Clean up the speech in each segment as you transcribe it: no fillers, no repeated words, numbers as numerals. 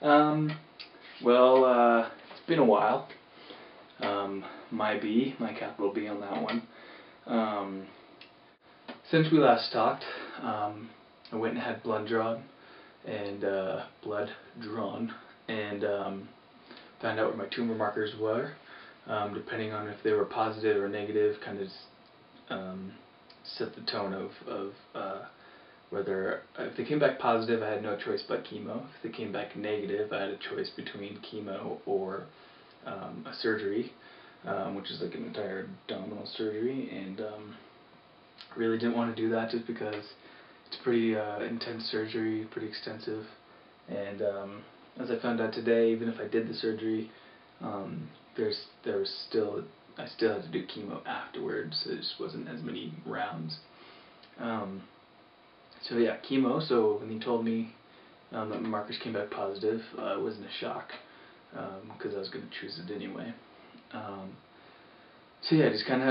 Um, it's been a while. My capital B on that one. Since we last talked, I went and had blood drawn, and found out what my tumor markers were. Depending on if they were positive or negative, kind of set the tone of whether if they came back positive, I had no choice but chemo. If they came back negative, I had a choice between chemo or a surgery, which is like an entire abdominal surgery, and really didn't want to do that just because it's pretty intense surgery, pretty extensive, and as I found out today, even if I did the surgery, I still had to do chemo afterwards. So it just wasn't as many rounds. So yeah, chemo. So when he told me that my markers came back positive, it wasn't a shock because I was going to choose it anyway. So yeah, I just kind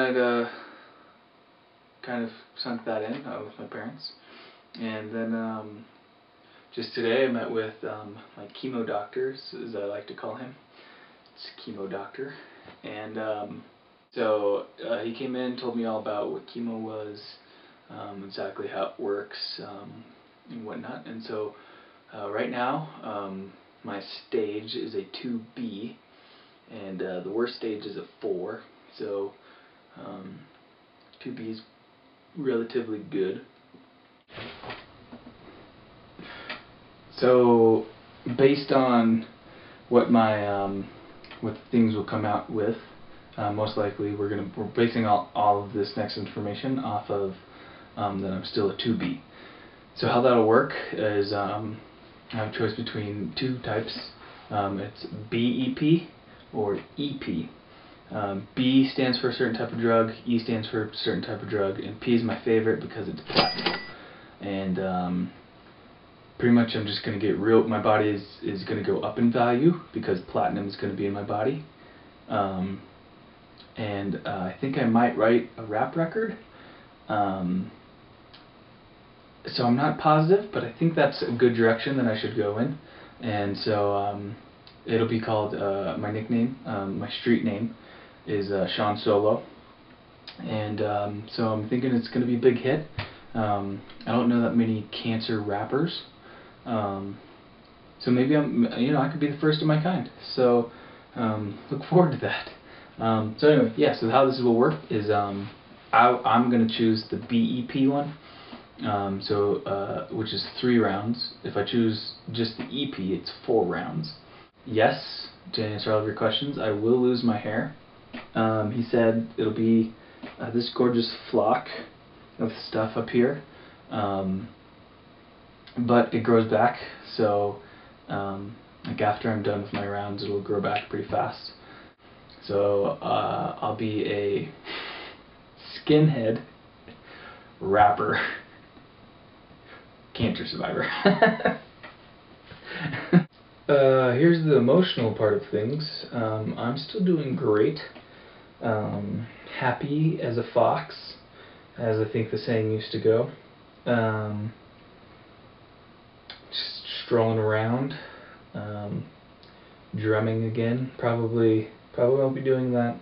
of sunk that in with my parents, and then just today I met with my chemo doctor, as I like to call him. It's chemo doctor, and so he came in, told me all about what chemo was, exactly how it works, and whatnot. And so right now, my stage is a 2B, and the worst stage is a 4. So 2B is relatively good. So based on what my what the things will come out with, most likely we're basing all of this next information off of that I'm still a 2B. So how that'll work is I have a choice between two types. It's BEP or EP. B stands for a certain type of drug, E stands for a certain type of drug, and P is my favorite because it's platinum. And pretty much I'm just going to get my body is going to go up in value because platinum is going to be in my body. I think I might write a rap record. So I'm not positive, but I think that's a good direction that I should go in. And so it'll be called, my nickname, my street name is Sean Solo. And so I'm thinking it's going to be a big hit. I don't know that many cancer rappers. So maybe I could be the first of my kind. So look forward to that. So anyway, yeah, so how this will work is I'm going to choose the BEP one. Which is 3 rounds. If I choose just the EP, it's 4 rounds. Yes, to answer all of your questions, I will lose my hair. He said it'll be this gorgeous flock of stuff up here, but it grows back, so like after I'm done with my rounds, it'll grow back pretty fast. So I'll be a skinhead rapper. Cancer survivor. Here's the emotional part of things. I'm still doing great. Happy as a fox, as I think the saying used to go. Just strolling around, drumming again. Probably won't be doing that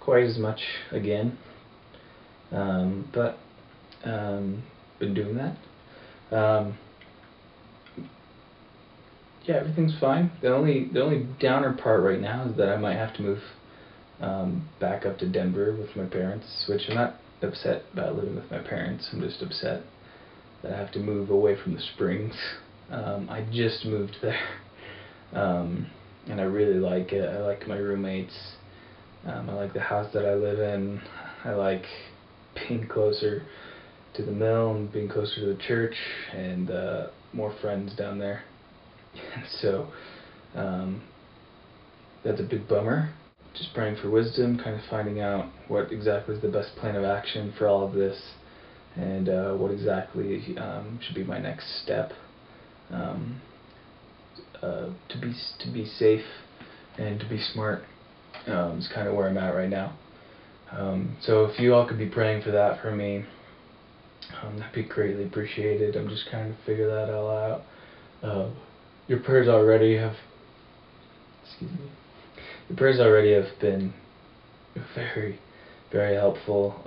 quite as much again. But been doing that. Yeah, everything's fine. The only downer part right now is that I might have to move back up to Denver with my parents, which I'm not upset about living with my parents. I'm just upset that I have to move away from the Springs. I just moved there, and I really like it. I like my roommates. I like the house that I live in. I like being closer to the mill and being closer to the church and more friends down there. So that's a big bummer. Just praying for wisdom, kind of finding out what exactly is the best plan of action for all of this, and what exactly should be my next step to be safe and to be smart. Is kind of where I'm at right now. So if you all could be praying for that for me, that'd be greatly appreciated. I'm just trying to figure that all out. your prayers already have, excuse me, your prayers already have been very, very helpful.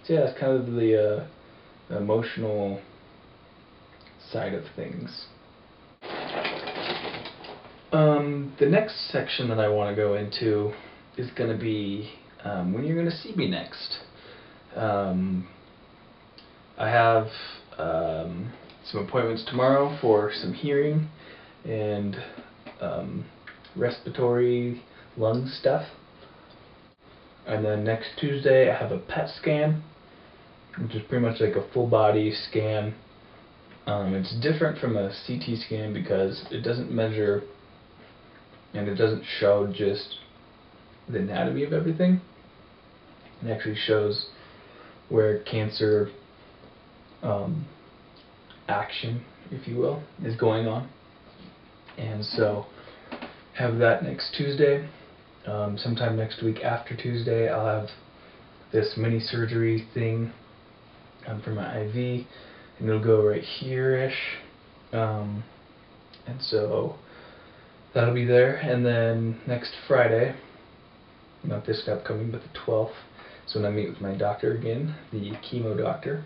So yeah, that's kind of the emotional side of things. The next section that I want to go into is going to be when you're going to see me next. I have some appointments tomorrow for some hearing and respiratory lung stuff. And then next Tuesday I have a PET scan, which is pretty much like a full body scan. It's different from a CT scan because it doesn't measure and it doesn't show just the anatomy of everything. It actually shows where cancer action, if you will, is going on. And so have that next Tuesday. Sometime next week after Tuesday I'll have this mini surgery thing for my IV, and it'll go right here-ish. And so that'll be there. And then next Friday, not this upcoming, but the 12th, is when I meet with my doctor again, the chemo doctor.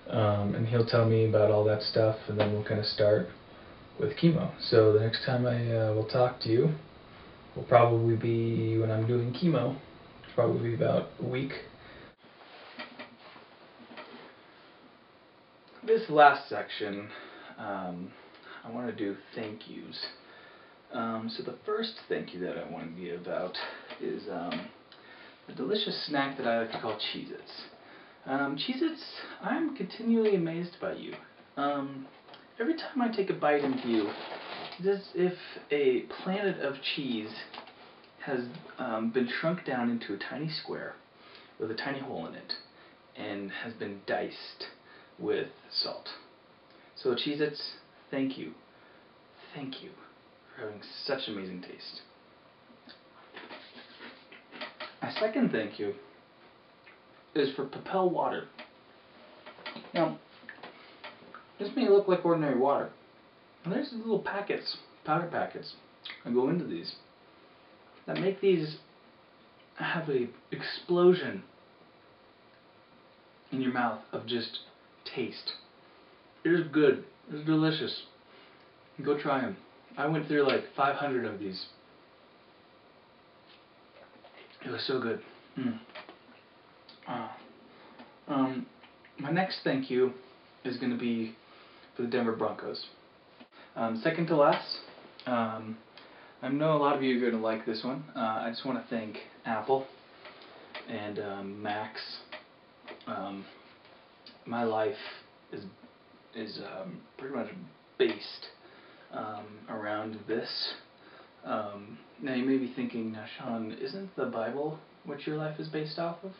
And he'll tell me about all that stuff, and then we'll kind of start with chemo. So the next time I will talk to you will probably be when I'm doing chemo. Probably about a week. This last section, I want to do thank yous. So the first thank you that I want to give out is a delicious snack that I like to call Cheez-Its. Cheez-Its, I'm continually amazed by you. Every time I take a bite into you, it's as if a planet of cheese has been shrunk down into a tiny square with a tiny hole in it and has been diced with salt. So Cheez-Its, thank you. Thank you for having such amazing taste. My second thank you is for Propel water. Now, this may look like ordinary water, and there's these little packets, powder packets, that go into these, that make these have a explosion in your mouth of just taste. It is good. It is delicious. Go try them. I went through like 500 of these. It was so good. My next thank you is going to be for the Denver Broncos. Second to last, I know a lot of you are going to like this one. I just want to thank Apple and Max. My life is pretty much based around this. Now you may be thinking, now Sean, isn't the Bible what your life is based off of?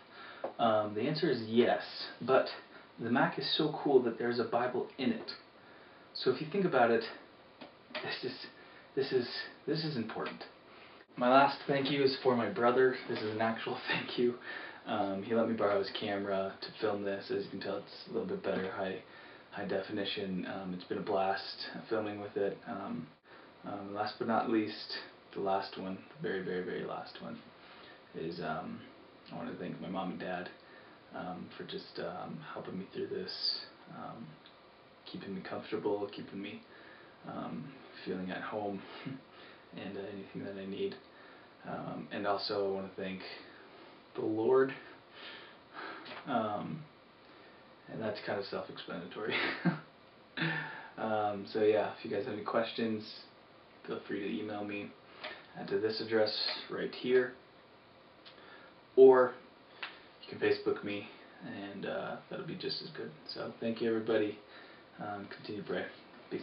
The answer is yes, but the Mac is so cool that there's a Bible in it. So if you think about it, this is important. My last thank you is for my brother. This is an actual thank you. He let me borrow his camera to film this. As you can tell, it's a little bit better, high definition. It's been a blast filming with it. Last but not least, the last one, the very, very, very last one, is I want to thank my mom and dad for just helping me through this, keeping me comfortable, keeping me feeling at home, and anything that I need. And also I want to thank the Lord, and that's kind of self-explanatory. So yeah, if you guys have any questions, feel free to email me to this address right here, or you can Facebook me, and that'll be just as good. So thank you, everybody. Continue to pray. Peace.